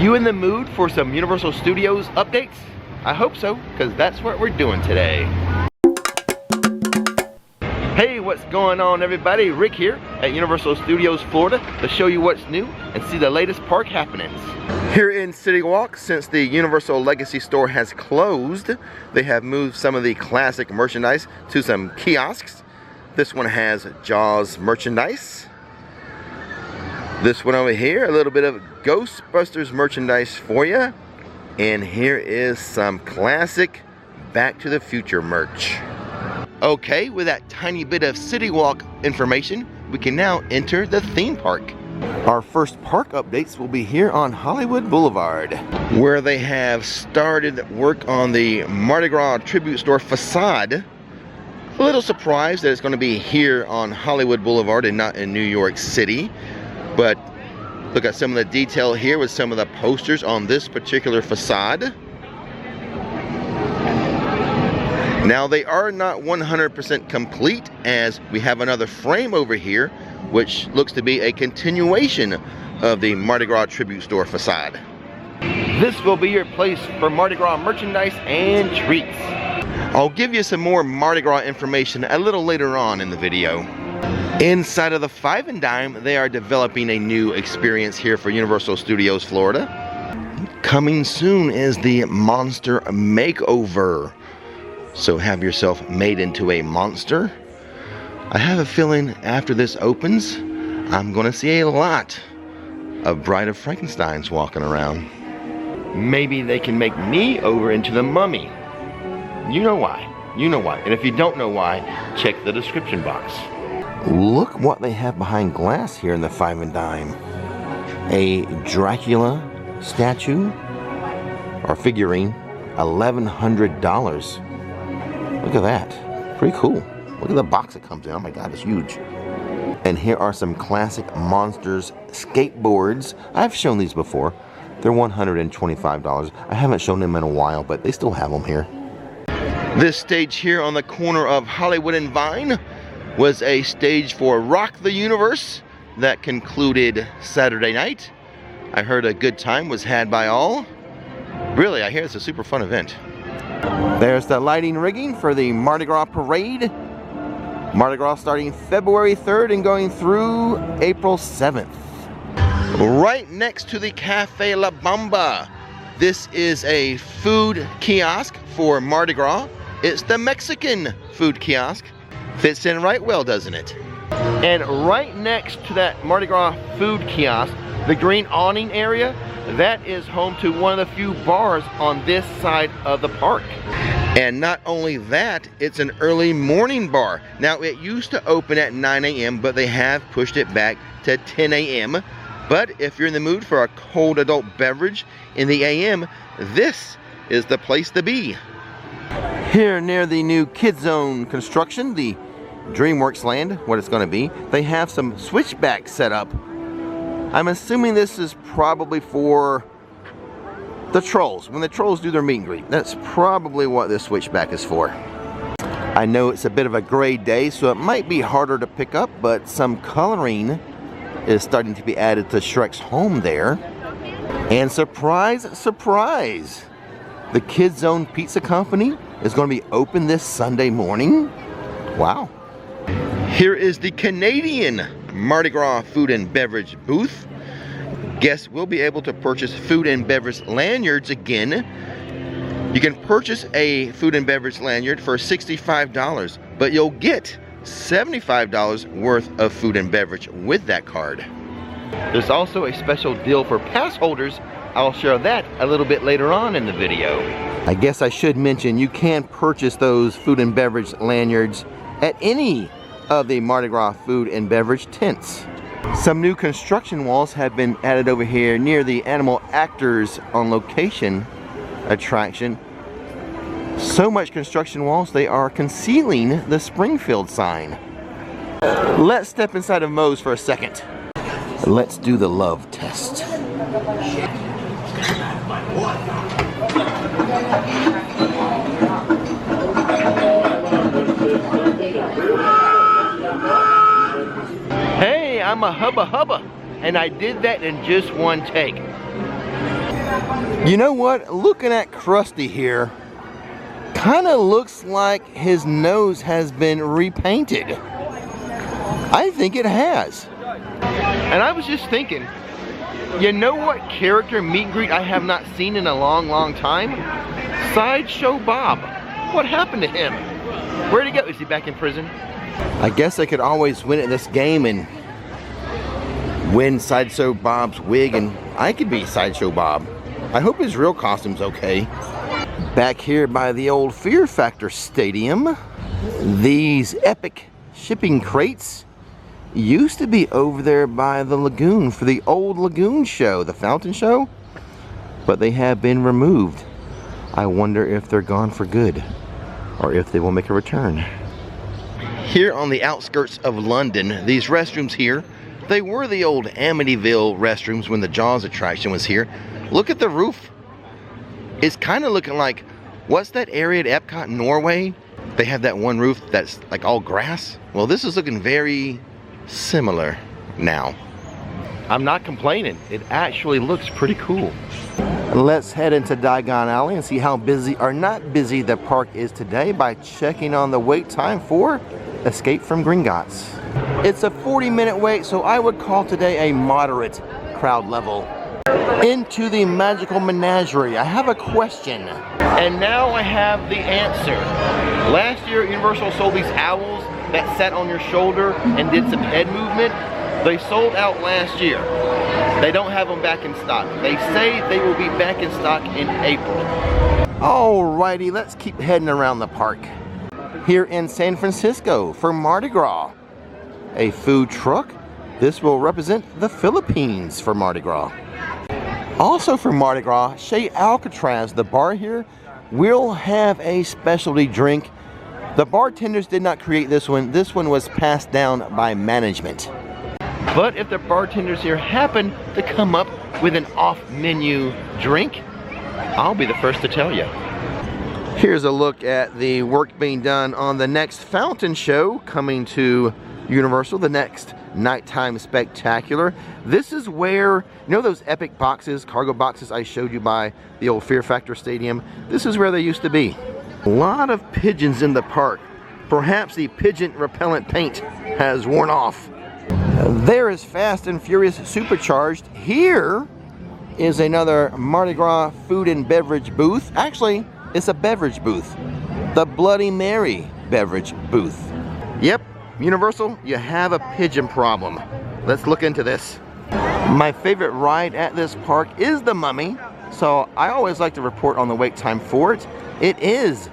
You in the mood for some Universal Studios updates? I hope so, because that's what we're doing today. Hey, what's going on everybody? Rick here at Universal Studios Florida to show you what's new and see the latest park happenings. Here in CityWalk, since the Universal Legacy store has closed, they have moved some of the classic merchandise to some kiosks. This one has Jaws merchandise. This one over here, a little bit of Ghostbusters merchandise for you. And here is some classic Back to the Future merch. Okay, with that tiny bit of CityWalk information, we can now enter the theme park. Our first park updates will be here on Hollywood Boulevard, where they have started work on the Mardi Gras tribute store facade. A little surprised that it's going to be here on Hollywood Boulevard and not in New York City. But look at some of the detail here with some of the posters on this particular facade. Now they are not 100% complete, as we have another frame over here which looks to be a continuation of the Mardi Gras tribute store facade. This will be your place for Mardi Gras merchandise and treats. I'll give you some more Mardi Gras information a little later on in the video. Inside of the Five and Dime, they are developing a new experience here for Universal Studios Florida. Coming soon is the Monster Makeover. So have yourself made into a monster. I have a feeling after this opens, I'm gonna see a lot of Bride of Frankensteins walking around. Maybe they can make me over into the Mummy. You know why. You know why. And if you don't know why, check the description box. Look what they have behind glass here in the Five and Dime. A Dracula statue or figurine, $1,100. Look at that. Pretty cool. Look at the box it comes in. Oh my God, it's huge. And here are some classic Monsters skateboards. I've shown these before. They're $125. I haven't shown them in a while, but they still have them here. This stage here on the corner of Hollywood and Vine was a stage for Rock the Universe that concluded Saturday night. I heard a good time was had by all. Really, I hear it's a super fun event. There's the lighting rigging for the Mardi Gras parade. Mardi Gras starting February 3rd and going through April 7th. Right next to the Cafe La Bamba, this is a food kiosk for Mardi Gras. It's the Mexican food kiosk. Fits in right well, doesn't it? And right next to that Mardi Gras food kiosk, the green awning area, that is home to one of the few bars on this side of the park. And not only that, it's an early morning bar. Now it used to open at 9 a.m., but they have pushed it back to 10 a.m. But if you're in the mood for a cold adult beverage in the AM, this is the place to be. Here near the new Kid Zone construction, the DreamWorks land, what it's going to be, they have some switchbacks set up. I'm assuming this is probably for the trolls, when the trolls do their meet and greet. That's probably what this switchback is for. I know it's a bit of a gray day, so it might be harder to pick up, but some coloring is starting to be added to Shrek's home there. And surprise, surprise, the Kid Zone Pizza Company is going to be open this Sunday morning. Wow. Here is the Canadian Mardi Gras food and beverage booth. Guests will be able to purchase food and beverage lanyards again. You can purchase a food and beverage lanyard for $65, but you'll get $75 worth of food and beverage with that card. There's also a special deal for pass holders. I'll share that a little bit later on in the video. I guess I should mention you can purchase those food and beverage lanyards at any of the Mardi Gras food and beverage tents. Some new construction walls have been added over here near the Animal Actors on Location attraction. So much construction walls, they are concealing the Springfield sign. Let's step inside of Moe's for a second. Let's do the love test. Hey, I'm a hubba hubba, and I did that in just one take. You know what? Looking at Krusty here, kind of looks like his nose has been repainted. I think it has. And I was just thinking, you know what character meet and greet I have not seen in a long time? Sideshow Bob. What happened to him? Where'd he go? Is he back in prison? I guess I could always win at this game and win Sideshow Bob's wig, and I could be Sideshow Bob. I hope his real costume's okay. Back here by the old Fear Factor Stadium, these epic shipping crates used to be over there by the Lagoon for the old Lagoon show, the fountain show, but they have been removed. I wonder if they're gone for good, or if they will make a return. Here on the outskirts of London, these restrooms here, they were the old Amityville restrooms when the Jaws attraction was here. Look at the roof. It's kind of looking like, what's that area at Epcot, Norway? They have that one roof that's like all grass. Well, this is looking very similar now. I'm not complaining. It actually looks pretty cool. Let's head into Diagon Alley and see how busy or not busy the park is today by checking on the wait time for Escape from Gringotts. It's a 40-minute wait, so I would call today a moderate crowd level. Into the magical menagerie. I have a question, and now I have the answer. Last year, Universal sold these owls that sat on your shoulder and did some head movement. They sold out last year. They don't have them back in stock. They say they will be back in stock in April. Alrighty, let's keep heading around the park. Here in San Francisco for Mardi Gras, a food truck. This will represent the Philippines for Mardi Gras. Also for Mardi Gras, Chez Alcatraz, the bar here, will have a specialty drink. The bartenders did not create this one. This one was passed down by management. But if the bartenders here happen to come up with an off-menu drink, I'll be the first to tell you. Here's a look at the work being done on the next fountain show coming to Universal, the next nighttime spectacular. This is where, you know those epic boxes, cargo boxes I showed you by the old Fear Factor Stadium? This is where they used to be. A lot of pigeons in the park. Perhaps the pigeon repellent paint has worn off. There is Fast and Furious Supercharged. Here is another Mardi Gras food and beverage booth. Actually, it's a beverage booth. The Bloody Mary beverage booth. Yep, Universal, you have a pigeon problem. Let's look into this. My favorite ride at this park is the Mummy, so I always like to report on the wait time for it. It is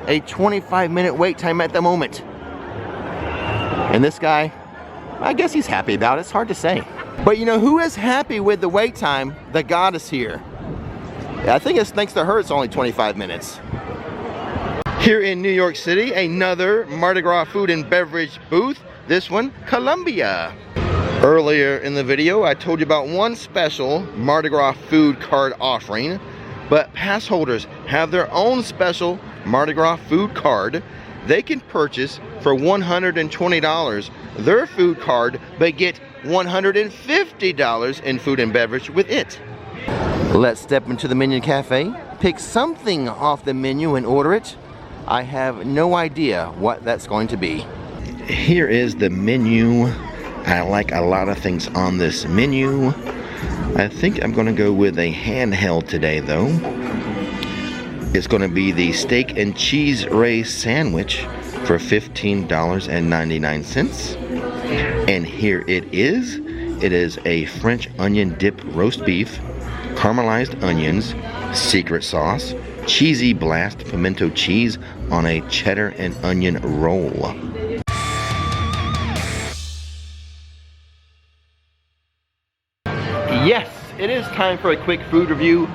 a 25-minute wait time at the moment. And this guy, I guess he's happy about it. It's hard to say. But you know who is happy with the wait time? The goddess here. I think it's thanks to her it's only 25 minutes. Here in New York City, another Mardi Gras food and beverage booth. This one, Columbia. Earlier in the video, I told you about one special Mardi Gras food card offering, but pass holders have their own special Mardi Gras food card. They can purchase for $120 their food card, but get $150 in food and beverage with it. Let's step into the Minion Cafe, pick something off the menu and order it. I have no idea what that's going to be. Here is the menu. I like a lot of things on this menu. I think I'm going to go with a handheld today though. It's going to be the steak and cheese ray sandwich for $15.99. And here it is. It is a French onion dip roast beef, caramelized onions, secret sauce, cheesy blast pimento cheese on a cheddar and onion roll. Yes, it is time for a quick food review,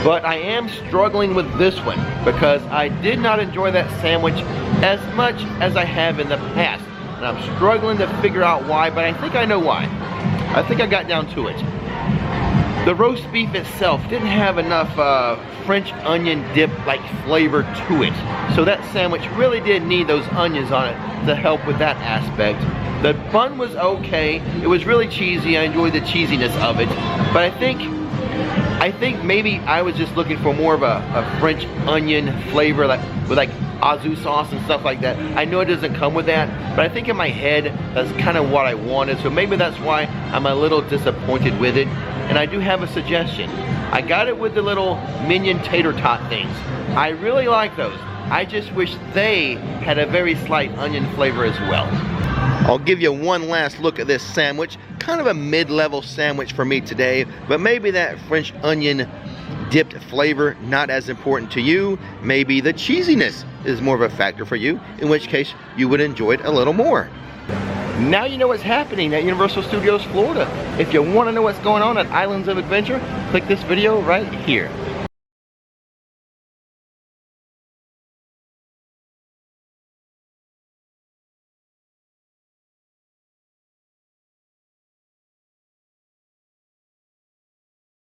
but I am struggling with this one because I did not enjoy that sandwich as much as I have in the past. And I'm struggling to figure out why, but I think I know why. I think I got down to it. The roast beef itself didn't have enough French onion dip like flavor to it. So that sandwich really did need those onions on it to help with that aspect. The bun was okay. It was really cheesy. I enjoyed the cheesiness of it. But I think I think maybe I was just looking for more of a French onion flavor, like with like au sauce and stuff like that. I know it doesn't come with that, but I think in my head that's kind of what I wanted, so maybe that's why I'm a little disappointed with it. And I do have a suggestion. I got it with the little Minion tater tot things. I really like those. I just wish they had a very slight onion flavor as well. I'll give you one last look at this sandwich. Kind of a mid-level sandwich for me today, but maybe that French onion dipped flavor not as important to you. Maybe the cheesiness is more of a factor for you, in which case you would enjoy it a little more. Now you know what's happening at Universal Studios Florida. If you want to know what's going on at Islands of Adventure, click this video right here.